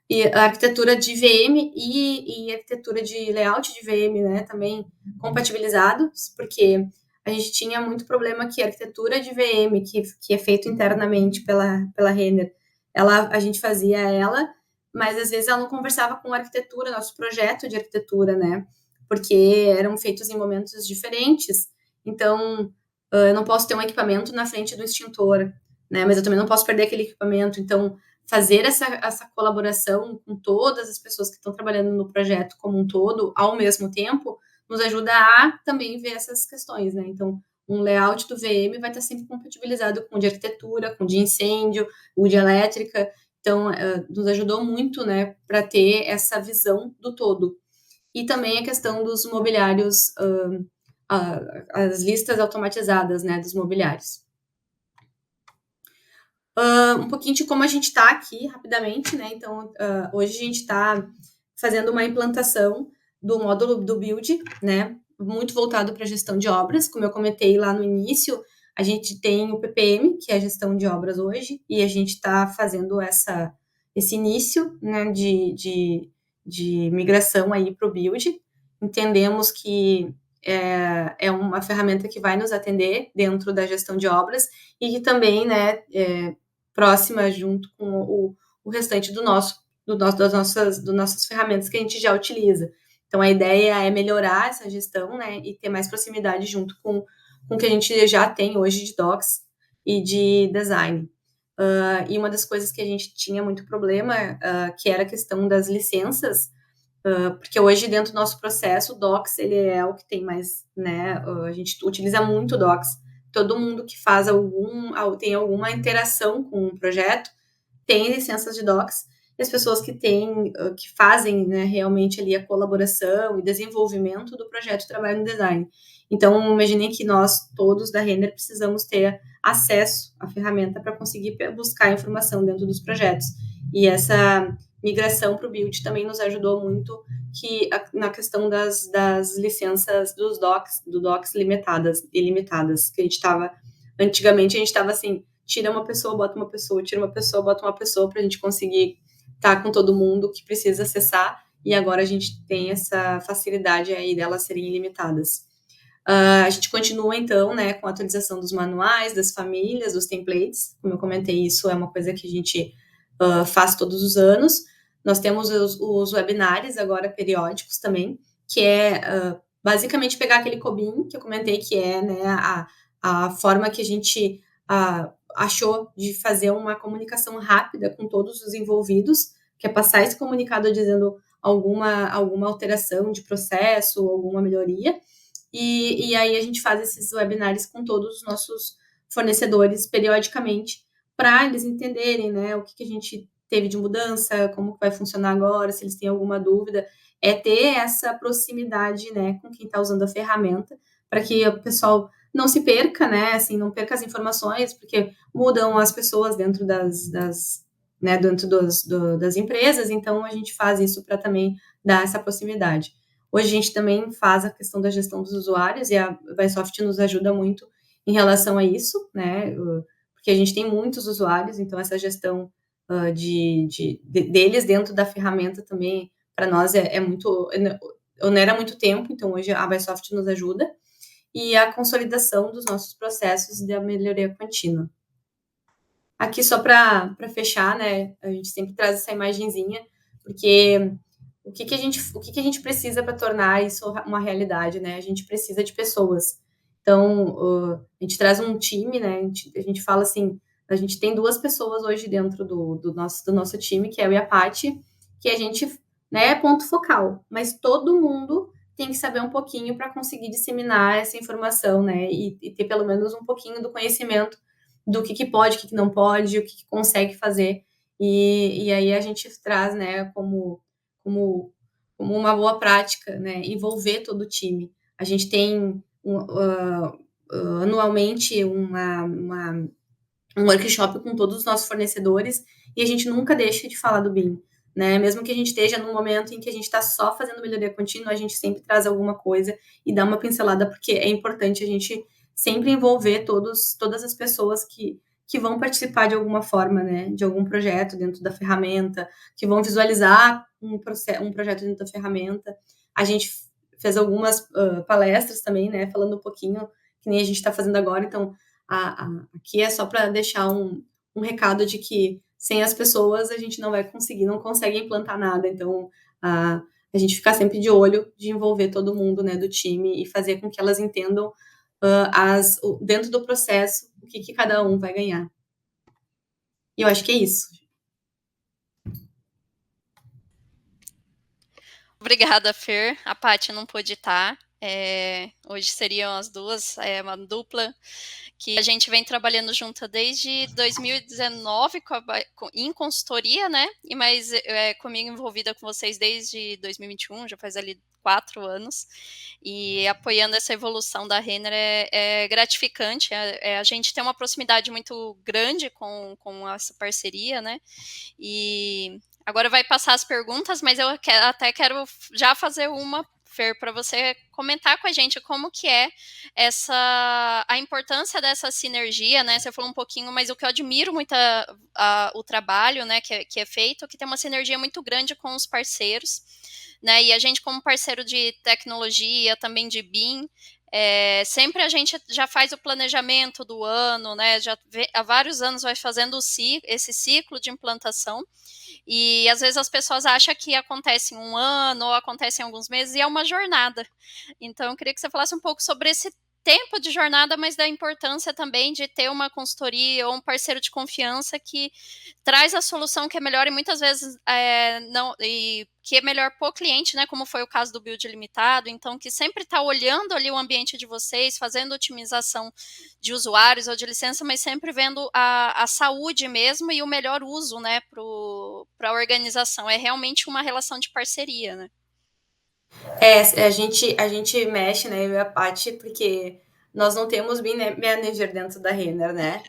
e a arquitetura de VM e arquitetura de layout de VM, né, também compatibilizados, porque a gente tinha muito problema que a arquitetura de VM, que é feito internamente pela Renner, a gente fazia ela, mas às vezes ela não conversava com a arquitetura, nosso projeto de arquitetura, né, porque eram feitos em momentos diferentes, então eu não posso ter um equipamento na frente do extintor, né, mas eu também não posso perder aquele equipamento, então fazer essa colaboração com todas as pessoas que estão trabalhando no projeto como um todo, ao mesmo tempo, nos ajuda a também ver essas questões, né? Então, um layout do VM vai estar sempre compatibilizado com o de arquitetura, com o de incêndio, o de elétrica. Então, nos ajudou muito, né, para ter essa visão do todo. E também a questão dos mobiliários, as listas automatizadas, né, dos mobiliários. Um pouquinho de como a gente está aqui, rapidamente, né? Então, hoje a gente está fazendo uma implantação do módulo do Build, né? Muito voltado para a gestão de obras. Como eu comentei lá no início, a gente tem o PPM, que é a gestão de obras hoje, e a gente está fazendo esse início, né, de migração aí para o Build. Entendemos que é uma ferramenta que vai nos atender dentro da gestão de obras e que também, né, próxima junto com o restante das nossas ferramentas que a gente já utiliza. Então, a ideia é melhorar essa gestão, né, e ter mais proximidade junto com o que a gente já tem hoje de docs e de design. E uma das coisas que a gente tinha muito problema, que era a questão das licenças, porque hoje dentro do nosso processo, o docs, ele é o que tem mais, né, a gente utiliza muito o docs. Todo mundo que faz tem alguma interação com o projeto tem licenças de docs, e as pessoas que fazem, né, realmente ali a colaboração e desenvolvimento do projeto trabalham no design. Então, imaginei que nós todos da Renner precisamos ter acesso à ferramenta para conseguir buscar informação dentro dos projetos. E essa migração para o Build também nos ajudou muito na questão das licenças do docs ilimitadas, que antigamente a gente estava assim, tira uma pessoa, bota uma pessoa, tira uma pessoa, bota uma pessoa, para a gente conseguir estar com todo mundo que precisa acessar, e agora a gente tem essa facilidade aí delas serem ilimitadas. A gente continua, então, né, com a atualização dos manuais, das famílias, dos templates. Como eu comentei, isso é uma coisa que a gente faz todos os anos. Nós temos os webinários agora periódicos também, que é basicamente pegar aquele COBIM que eu comentei, que é, né, a forma que a gente achou de fazer uma comunicação rápida com todos os envolvidos, que é passar esse comunicado dizendo alguma alteração de processo, alguma melhoria, e aí a gente faz esses webinários com todos os nossos fornecedores periodicamente, para eles entenderem, né, o que a gente teve de mudança, como vai funcionar agora, se eles têm alguma dúvida, é ter essa proximidade, né, com quem está usando a ferramenta, para que o pessoal não se perca, né, assim, não perca as informações, porque mudam as pessoas dentro né, dentro das empresas, então a gente faz isso para também dar essa proximidade. Hoje a gente também faz a questão da gestão dos usuários, e a Bysoft nos ajuda muito em relação a isso, né, porque a gente tem muitos usuários, então essa gestão deles dentro da ferramenta também, para nós, onera muito tempo, então hoje a Bysoft nos ajuda, e a consolidação dos nossos processos da melhoria contínua. Aqui, só para fechar, né, a gente sempre traz essa imagenzinha, porque o que a gente precisa para tornar isso uma realidade, né? A gente precisa de pessoas. Então, a gente traz um time, né? A gente fala assim, a gente tem 2 pessoas hoje dentro do nosso time, que é eu e a Paty, que a gente, né, é ponto focal, mas todo mundo tem que saber um pouquinho para conseguir disseminar essa informação, né? E ter pelo menos um pouquinho do conhecimento do que pode, o que não pode, o que consegue fazer. E aí a gente traz, né, como uma boa prática, né, envolver todo o time. A gente tem anualmente um workshop com todos os nossos fornecedores, e a gente nunca deixa de falar do BIM, né? Mesmo que a gente esteja num momento em que a gente está só fazendo melhoria contínua, a gente sempre traz alguma coisa e dá uma pincelada, porque é importante a gente sempre envolver todas as pessoas que vão participar de alguma forma, né, de algum projeto dentro da ferramenta, que vão visualizar um projeto dentro da ferramenta. A gente fez algumas palestras também, né, falando um pouquinho, que nem a gente está fazendo agora, então aqui é só para deixar um recado de que sem as pessoas a gente não consegue implantar nada, então a gente ficar sempre de olho de envolver todo mundo, né, do time, e fazer com que elas entendam dentro do processo o que cada um vai ganhar. E eu acho que é isso. Obrigada, Fer. A Paty não pôde estar, Hoje seriam as duas, uma dupla que a gente vem trabalhando junto desde 2019 em consultoria, né? Mas comigo envolvida com vocês desde 2021, já faz ali 4 anos, e apoiando essa evolução da Renner é gratificante. A gente tem uma proximidade muito grande com essa parceria, né? E agora vai passar as perguntas, mas eu até quero já fazer uma, Fer, para você comentar com a gente como que é a importância dessa sinergia, né? Você falou um pouquinho, mas o que eu admiro muito o trabalho, né, que é feito, que tem uma sinergia muito grande com os parceiros, né? E a gente, como parceiro de tecnologia, também de BIM, sempre a gente já faz o planejamento do ano, né? Há vários anos vai fazendo esse ciclo de implantação. E às vezes as pessoas acham que acontece em um ano ou acontece em alguns meses e é uma jornada. Então, eu queria que você falasse um pouco sobre esse tempo de jornada, mas da importância também de ter uma consultoria ou um parceiro de confiança que traz a solução que é melhor e muitas vezes não, e que é melhor para o cliente, né? Como foi o caso do Build Limitado, então que sempre está olhando ali o ambiente de vocês, fazendo otimização de usuários ou de licença, mas sempre vendo a saúde mesmo e o melhor uso, né, para a organização. É realmente uma relação de parceria, né? A gente mexe, né, eu e a Paty, porque nós não temos BIM Manager dentro da Renner, né?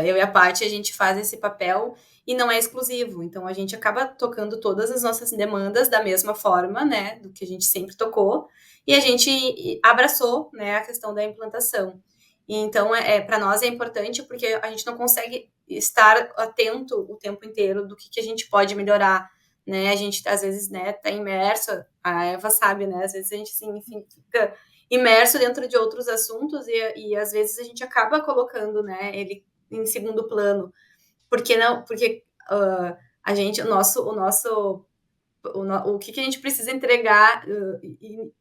Eu e a Paty, a gente faz esse papel e não é exclusivo. Então, a gente acaba tocando todas as nossas demandas da mesma forma, né, do que a gente sempre tocou, e a gente abraçou, né, a questão da implantação. E, então, para nós é importante porque a gente não consegue estar atento o tempo inteiro do que a gente pode melhorar, né? A gente, às vezes, né, tá imerso, a Eva sabe, né? Às vezes a gente, assim, enfim, fica imerso dentro de outros assuntos e às vezes a gente acaba colocando, né, ele em segundo plano. Porque não? Porque a gente, o que a gente precisa entregar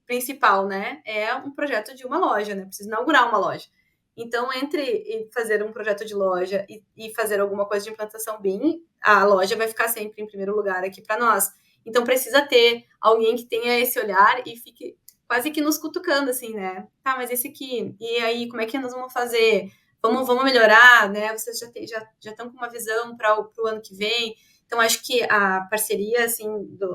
principal, né, é um projeto de uma loja, né? Precisa inaugurar uma loja. Então, entre fazer um projeto de loja e fazer alguma coisa de implantação BIM, a loja vai ficar sempre em primeiro lugar aqui para nós. Então, precisa ter alguém que tenha esse olhar e fique quase que nos cutucando, assim, né? Tá, mas esse aqui, e aí, como é que nós vamos fazer? Vamos melhorar, né? Vocês já estão com uma visão para o ano que vem. Então, acho que a parceria, assim,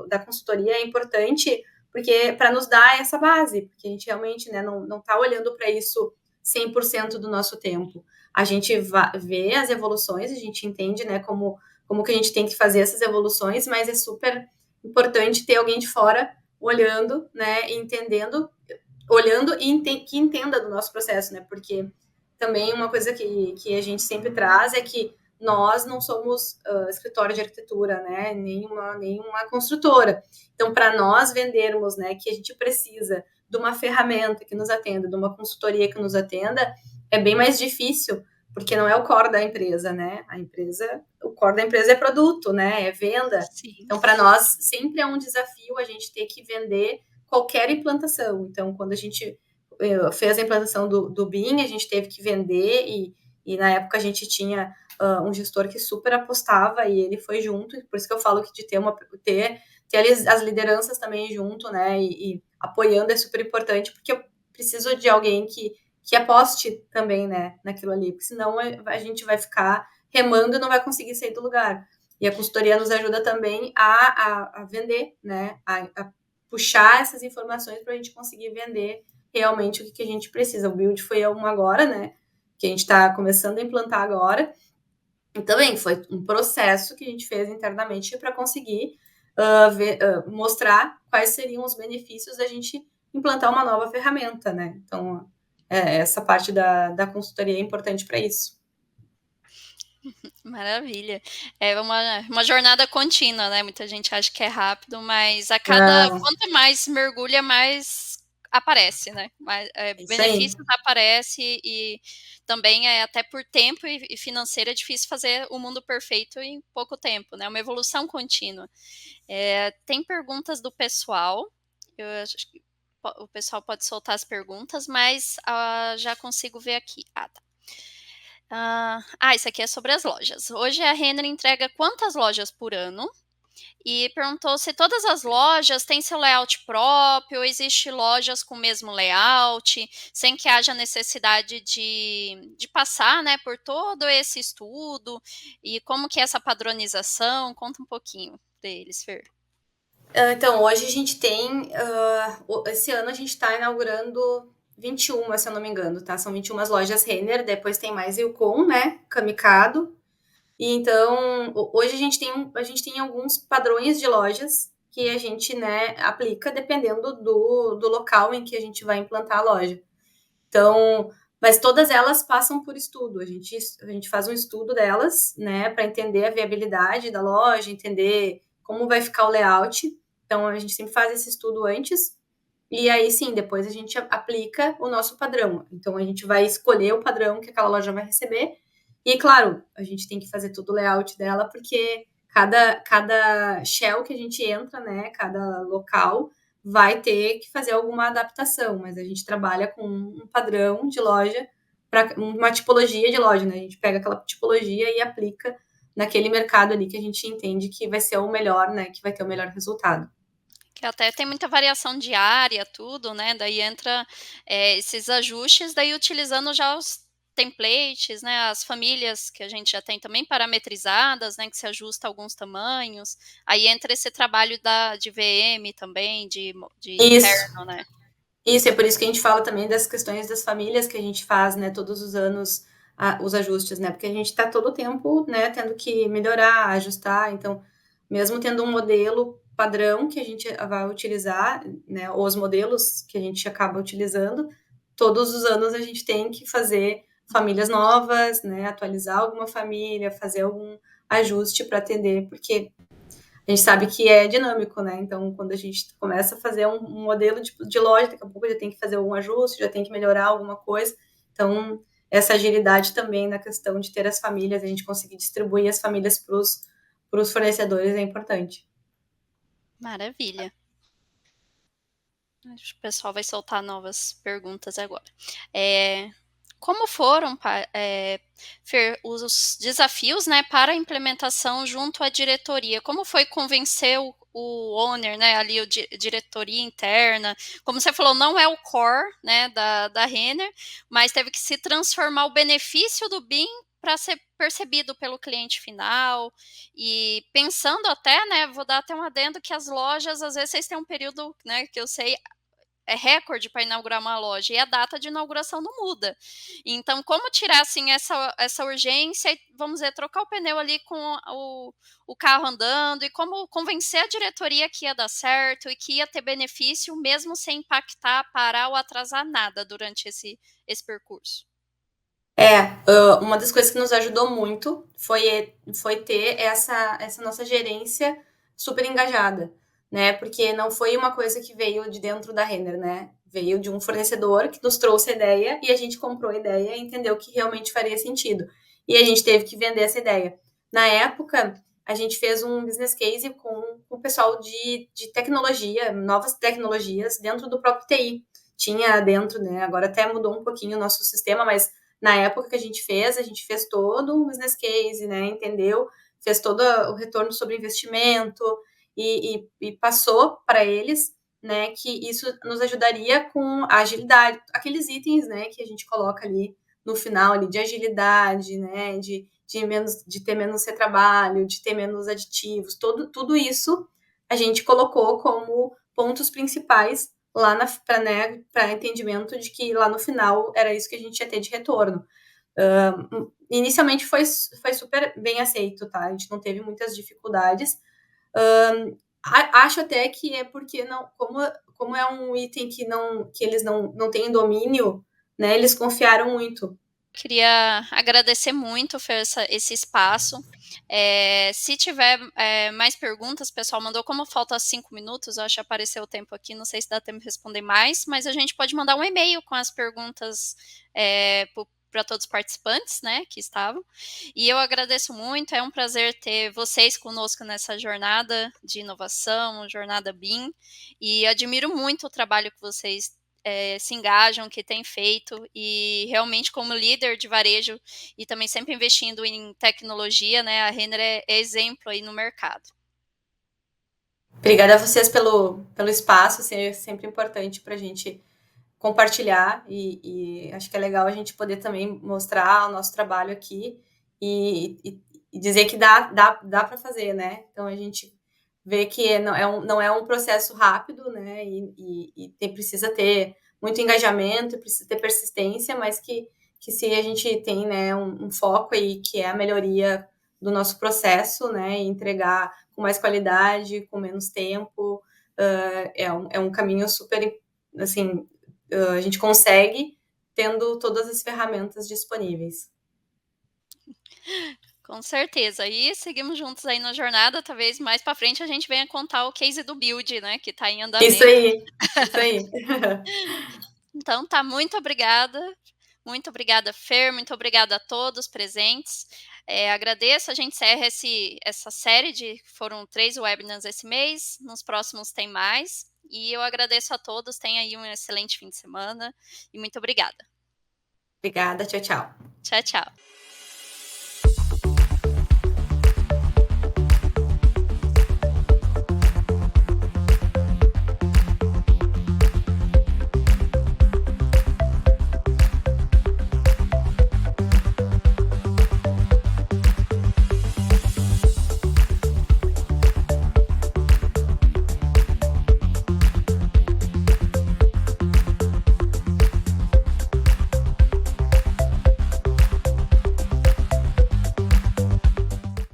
da consultoria é importante porque para nos dar essa base, porque a gente realmente, né, não está olhando para isso 100% do nosso tempo. A gente vê as evoluções, a gente entende, né, como que a gente tem que fazer essas evoluções, mas é super importante ter alguém de fora olhando, né, entendendo, olhando e que entenda do nosso processo, né, porque também uma coisa que a gente sempre traz é que nós não somos escritório de arquitetura, né, nenhuma construtora. Então, para nós vendermos, né, que a gente precisa de uma ferramenta que nos atenda, de uma consultoria que nos atenda, é bem mais difícil, porque não é o core da empresa, né? O core da empresa é produto, né? É venda. Sim. Então, para nós, sempre é um desafio a gente ter que vender qualquer implantação. Então, quando a gente fez a implantação do BIM, a gente teve que vender e na época a gente tinha um gestor que super apostava e ele foi junto, por isso que eu falo que de ter as lideranças também junto, né, e apoiando é super importante, porque eu preciso de alguém que aposte também, né, naquilo ali, porque senão a gente vai ficar remando e não vai conseguir sair do lugar. E a consultoria nos ajuda também a vender, né, a puxar essas informações para a gente conseguir vender realmente o que a gente precisa. O Build foi um agora, né, que a gente está começando a implantar agora, e também foi um processo que a gente fez internamente para conseguir mostrar quais seriam os benefícios da gente implantar uma nova ferramenta, né? Então, essa parte da consultoria é importante para isso. Maravilha. É uma jornada contínua, né? Muita gente acha que é rápido, mas quanto mais mergulha, mais aparece, né? Benefícios aparecem e também até por tempo e financeiro é difícil fazer o mundo perfeito em pouco tempo, né? Uma evolução contínua. Tem perguntas do pessoal. Eu acho que o pessoal pode soltar as perguntas, mas já consigo ver aqui. Tá. Isso aqui é sobre as lojas. Hoje a Renner entrega quantas lojas por ano? e perguntou se todas as lojas têm seu layout próprio, existe lojas com o mesmo layout, sem que haja necessidade de passar, né, por todo esse estudo, e como que é essa padronização, conta um pouquinho deles, Fer. Então, hoje a gente tem, esse ano a gente está inaugurando 21, se eu não me engano, tá? São 21 lojas Renner, depois tem mais Ilcon, né? Kamikado. E então, hoje a gente tem alguns padrões de lojas que a gente, né, aplica dependendo do local em que a gente vai implantar a loja. Então, mas todas elas passam por estudo. A gente faz um estudo delas, né, para entender a viabilidade da loja, entender como vai ficar o layout. Então, a gente sempre faz esse estudo antes. E aí, sim, depois a gente aplica o nosso padrão. Então, a gente vai escolher o padrão que aquela loja vai receber. E, claro, a gente tem que fazer todo o layout dela, porque cada shell que a gente entra, né, cada local, vai ter que fazer alguma adaptação, mas a gente trabalha com um padrão de loja, para uma tipologia de loja, né? A gente pega aquela tipologia e aplica naquele mercado ali que a gente entende que vai ser o melhor, né? Que vai ter o melhor resultado. Que até tem muita variação diária, tudo, né? Daí entra esses ajustes, daí utilizando já os templates, né? As famílias que a gente já tem também parametrizadas, né? Que se ajusta a alguns tamanhos. Aí entra esse trabalho de VM também, de Isso. interno, né? Isso, é por isso que a gente fala também das questões das famílias que a gente faz, né, todos os anos, os ajustes, né, porque a gente está todo o tempo, né, tendo que melhorar, ajustar, então, mesmo tendo um modelo padrão que a gente vai utilizar, né, ou os modelos que a gente acaba utilizando, todos os anos a gente tem que fazer famílias novas, né, atualizar alguma família, fazer algum ajuste para atender, porque a gente sabe que é dinâmico, né? Então, quando a gente começa a fazer um modelo de loja, daqui a pouco já tem que fazer algum ajuste, já tem que melhorar alguma coisa. Então, essa agilidade também na questão de ter as famílias, a gente conseguir distribuir as famílias para os fornecedores é importante. Maravilha. Acho que o pessoal vai soltar novas perguntas agora. Como foram, Fer, os desafios, né, para a implementação junto à diretoria? Como foi convencer o owner, né, ali, a diretoria interna? Como você falou, não é o core, né, da Renner, mas teve que se transformar o benefício do BIM para ser percebido pelo cliente final, e pensando até, né, vou dar até um adendo que as lojas, às vezes, vocês têm um período, né, que eu sei, é recorde para inaugurar uma loja, e a data de inauguração não muda. Então, como tirar, assim, essa urgência e, vamos dizer, trocar o pneu ali com o carro andando, e como convencer a diretoria que ia dar certo e que ia ter benefício, mesmo sem impactar, parar ou atrasar nada durante esse percurso? Uma das coisas que nos ajudou muito foi ter essa nossa gerência super engajada, né? Porque não foi uma coisa que veio de dentro da Renner, né? Veio de um fornecedor que nos trouxe a ideia e a gente comprou a ideia e entendeu que realmente faria sentido. E a gente teve que vender essa ideia. Na época, a gente fez um business case com o pessoal de tecnologia, novas tecnologias dentro do próprio TI. Tinha dentro, né? Agora até mudou um pouquinho o nosso sistema, mas na época que a gente fez todo um business case, né? Entendeu? Fez todo o retorno sobre investimento e passou para eles, né? Que isso nos ajudaria com a agilidade, aqueles itens, né? Que a gente coloca ali no final ali de agilidade, né? De ter menos retrabalho, de ter menos aditivos, tudo isso a gente colocou como pontos principais lá para, né, entendimento de que lá no final era isso que a gente ia ter de retorno. Inicialmente foi super bem aceito, tá? A gente não teve muitas dificuldades. Acho até que é porque não, como é um item que eles não têm domínio, né? Eles confiaram muito. Queria agradecer muito, Fer, esse espaço. Se tiver mais perguntas, pessoal, mandou, como falta 5 minutos, eu acho que apareceu o tempo aqui, não sei se dá tempo de responder mais, mas a gente pode mandar um e-mail com as perguntas para todos os participantes, né, que estavam. E eu agradeço muito, é um prazer ter vocês conosco nessa jornada de inovação, jornada BIM, e admiro muito o trabalho que vocês se engajam, que tem feito, e realmente, como líder de varejo e também sempre investindo em tecnologia, né, a Renner é exemplo aí no mercado. Obrigada a vocês pelo espaço, assim, é sempre importante para a gente compartilhar e acho que é legal a gente poder também mostrar o nosso trabalho aqui e dizer que dá para fazer, né? Então a gente vê que não é um processo rápido, né? Precisa ter muito engajamento, precisa ter persistência, mas que se a gente tem, né, um foco aí que é a melhoria do nosso processo, né, e entregar com mais qualidade, com menos tempo, é um caminho super, assim, a gente consegue tendo todas as ferramentas disponíveis. Com certeza. E seguimos juntos aí na jornada, talvez mais para frente a gente venha contar o case do build, né, que está em Isso andamento. aí, isso aí. Então tá, muito obrigada Fer, muito obrigada a todos presentes. Agradeço, a gente encerra essa série foram 3 webinars esse mês, nos próximos tem mais, e eu agradeço a todos, tenha aí um excelente fim de semana, e muito obrigada. Obrigada, tchau, tchau. Tchau, tchau.